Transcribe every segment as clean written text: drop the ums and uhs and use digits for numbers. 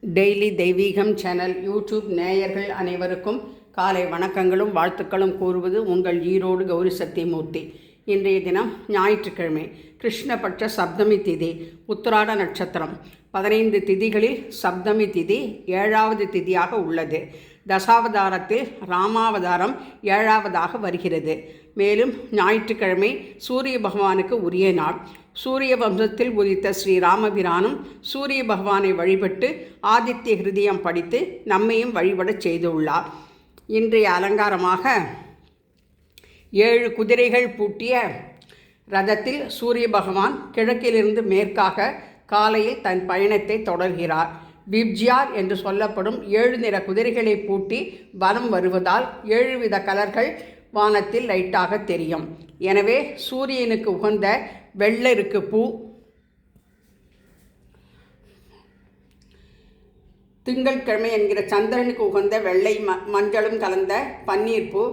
Daily தெய்வீகம் channel YouTube நேயர்கள் அனைவருக்கும் காலை வணக்கங்களும் வாழ்த்துக்களும் கூறுவது உங்கள் ஈரோடு கௌரி சத்தியமூர்த்தி. இன்றைய தினம் ஞாயிற்றுக்கிழமை, கிருஷ்ணபட்ச சப்தமி திதி, உத்திராட நட்சத்திரம். 15 திதிகளில் சப்தமி திதி 7வது திதியாக உள்ளது. தசாவதாரத்தில் ராமாவதாரம் 7வதாக வருகிறது. மேலும் ஞாயிற்றுக்கிழமை சூரிய பகவானுக்கு உரிய நாள். சூரிய வம்சத்தில் உதித்த ஸ்ரீ ராமபிரானும் சூரிய பகவானை வழிபட்டு ஆதித்ய ஹிருதயம் படித்து நம்மையும் வழிபடச் செய்துள்ளார். இன்றைய அலங்காரமாக 7 குதிரைகள் பூட்டிய ரதத்தில் சூரிய பகவான் கிழக்கிலிருந்து மேற்காக காலையில் தன் பயணத்தை தொடர்கிறார். விப்ஜியார் என்று சொல்லப்படும் 7 நிற குதிரைகளை பூட்டி வலம் வருவதால் 7 வித கலர்கள் வானத்தில் லைட்டாக தெரியும். எனவே சூரியனுக்கு உகந்த வெள்ளருக்கு பூ, திங்கட்கிழமை என்கிற சந்திரனுக்கு உகந்த வெள்ளை மஞ்சளும் கலந்த பன்னீர் பூ,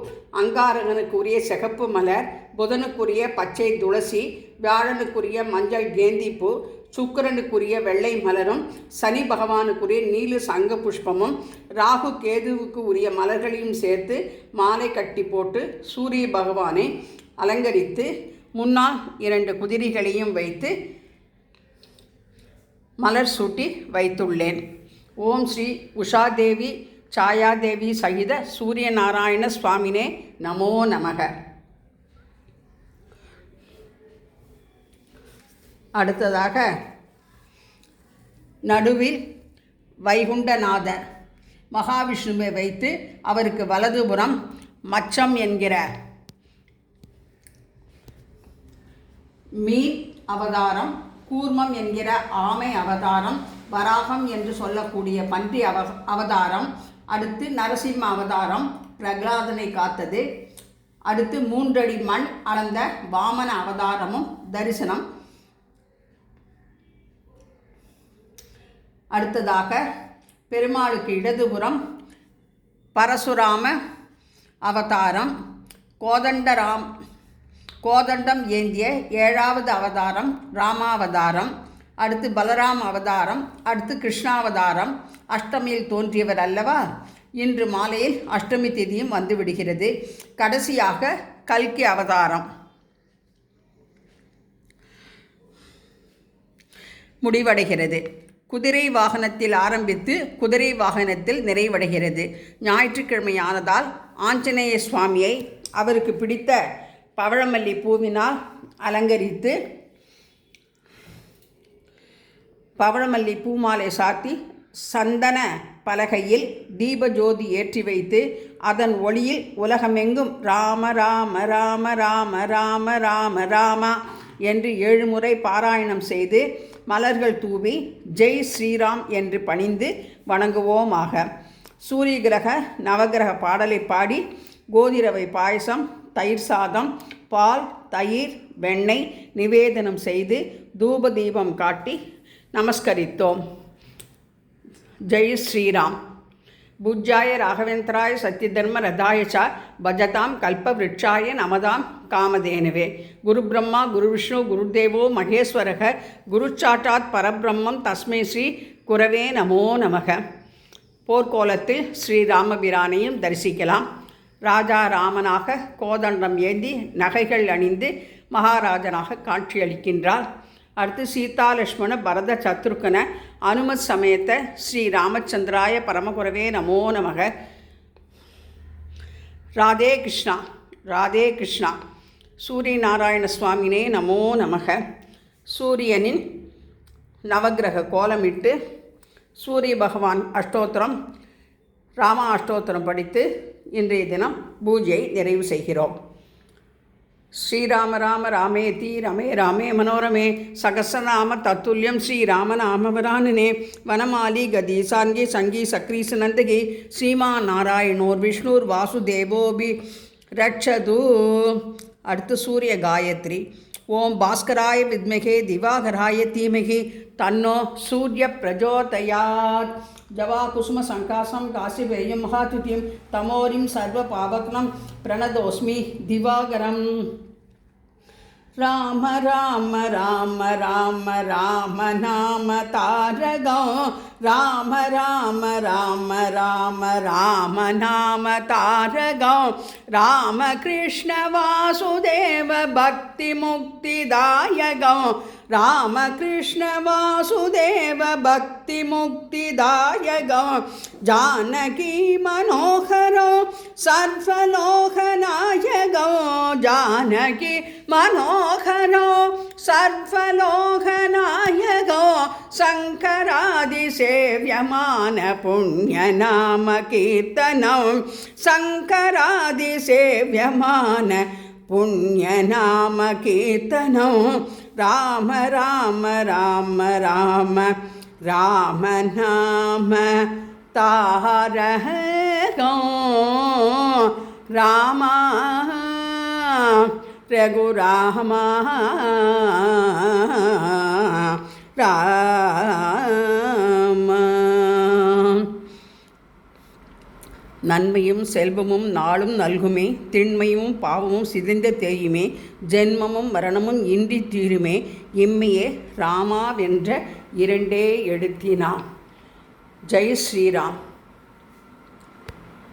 அங்காரகனுக்குரிய சிகப்பு மலர், புதனுக்குரிய பச்சை துளசி, வியாழனுக்குரிய மஞ்சள் கேந்தி பூ, சுக்கிரனுக்குரிய வெள்ளை மலரும், சனி பகவானுக்குரிய நீல சங்க புஷ்பமும், ராகு கேதுவுக்கு உரிய மலர்களையும் சேர்த்து மாலை கட்டி போட்டு சூரிய பகவானை அலங்கரித்து முன்னால் 2 குதிரைகளையும் வைத்து மலர் சூட்டி வைத்துள்ளேன். ஓம் ஸ்ரீ உஷாதேவி சாயாதேவி சகித சூரிய நாராயண சுவாமினே நமோ நமக. அடுத்ததாக நடுவில் வைகுண்டநாதர் மகாவிஷ்ணுவை வைத்து அவருக்கு வலதுபுறம் மச்சம் என்கிற மீன் அவதாரம், கூர்மம் என்கிற ஆமை அவதாரம், வராகம் என்று சொல்லக்கூடிய பன்றி அவதாரம், அடுத்து நரசிம்ம அவதாரம் பிரகலாதனை காத்தது, அடுத்து 3 அடி மண் அளந்த வாமன அவதாரமும் தரிசனம். அடுத்ததாக பெருமாளுக்கு இடதுபுறம் பரசுராம அவதாரம், கோதண்டம் ஏந்திய 7வது அவதாரம் ராமாவதாரம், அடுத்து பலராம் அவதாரம், அடுத்து கிருஷ்ணாவதாரம். அஷ்டமியில் தோன்றியவர் அல்லவா. இன்று மாலையில் அஷ்டமி திதியும் வந்துவிடுகிறது. கடைசியாக கல்கி அவதாரம் முடிவடைகிறது. குதிரை வாகனத்தில் ஆரம்பித்து குதிரை வாகனத்தில் நிறைவடைகிறது. ஞாயிற்றுக்கிழமையானதால் ஆஞ்சநேய சுவாமியை அவருக்கு பிடித்த பவழமல்லி பூவினால் அலங்கரித்து பவழமல்லி பூமாலை சாத்தி சந்தன பலகையில் தீபஜோதி ஏற்றி வைத்து அதன் ஒளியில் உலகமெங்கும் ராம ராம ராம ராம ராம ராம ராமா என்று 7 முறை பாராயணம் செய்து மலர்கள் தூவி ஜெய் ஸ்ரீராம் என்று பணிந்து வணங்குவோமாக. சூரிய கிரக நவகிரக பாடலை பாடி கோதிரவை பாயசம், தயிர் சாதம், பால், தயிர், வெண்ணெய் நிவேதனம் செய்து தூப தீபம் காட்டி நமஸ்கரித்தோம். ஜெய் ஸ்ரீராம். பூஜ்யாய ராகவேந்திராய சத்யதர்ம ரதாய ச பஜதாம் கல்பவ்ருட்சாய நமதாம் காமதேனவே. குரு பிரம்மா குரு விஷ்ணு குருதேவோ மகேஸ்வரக குருச்சாட்டாத் பரபிரம்மம் தஸ்மை ஸ்ரீ குரவே நமோ நமக. போர்க்கோலத்தில் ஸ்ரீராமபிரானையும் தரிசிக்கலாம். ராஜா ராமனாக கோதண்டம் ஏந்தி நகைகள் அணிந்து மகாராஜனாக காட்சியளிக்கின்றார். அடுத்து சீதா லக்ஷ்மண பரத சத்ருக்கன அனுமத் சமேத ஸ்ரீ ராமச்சந்திராய பரமகுரவே நமோ நமக. ராதே கிருஷ்ணா ராதே கிருஷ்ணா. சூரிய நாராயண சுவாமினே நமோ நமக. சூரியனின் நவகிரக கோலமிட்டு சூரிய பகவான் அஷ்டோத்திரம் ராம அஷ்டோத்திரம் படித்து இன்றைய தினம் பூஜையை நிறைவு செய்கிறோம். ஸ்ரீராம ராம ராமேதி ரமே ராமே மனோரமே சகசநாம தத்துல்யம் ஸ்ரீராமநாமவரானனே வனமாலி கதி சாங்கி சங்கி சக்ரீசு நந்தகி ஸ்ரீமான் நாராயணோர் விஷ்ணுர் வாசுதேவோபி ரட்சது. அடுத்து சூரிய காயத்ரி. ஓம் பாஸ்கராய வித்மகே திவாகராய தீமகி தன்னோ சூரிய பிரஜோதயாத். ஜவா குசும சங்காசம் காசிபேயம் மகாதுதியம் தமோரிம் சர்வ பாவக்னம் பிரணதோஸ்மி திவாகரம். ராம ராம ராம ராம ராம நாம தாரகம் ராம ராம ராம ராம ராம நாம தாரகம் ராம கிருஷ்ண வாசுதேவ பக்தி முக்திதாயகம் ராம கிருஷ்ண வாசுதேவ பக்தி முக்திதாயகம் ஜானகி மனோகரோ சர்வலோகநாயகோ ஜானகி மனோகரோ சர்வலோகநாயகோ சங்கராதிசேவ்யமான புண்ணியநாம கீர்த்தனம் சங்கராதிசேவ்யமான புண்ணியநாம கீர்த்தனம் ராம ராம ராம ராம ராம நாம தாரகம் ராம ரகுராமா ராம. நன்மையும் செல்வமும் நாளும் நல்குமே, திண்மையும் பாவமும் சிதைந்த தேயுமே, ஜென்மமும் மரணமும் இன்றி தீருமே, இம்மையே ராமாவென்ற இரண்டே எழுத்தினான். ஜெய் ஸ்ரீராம்.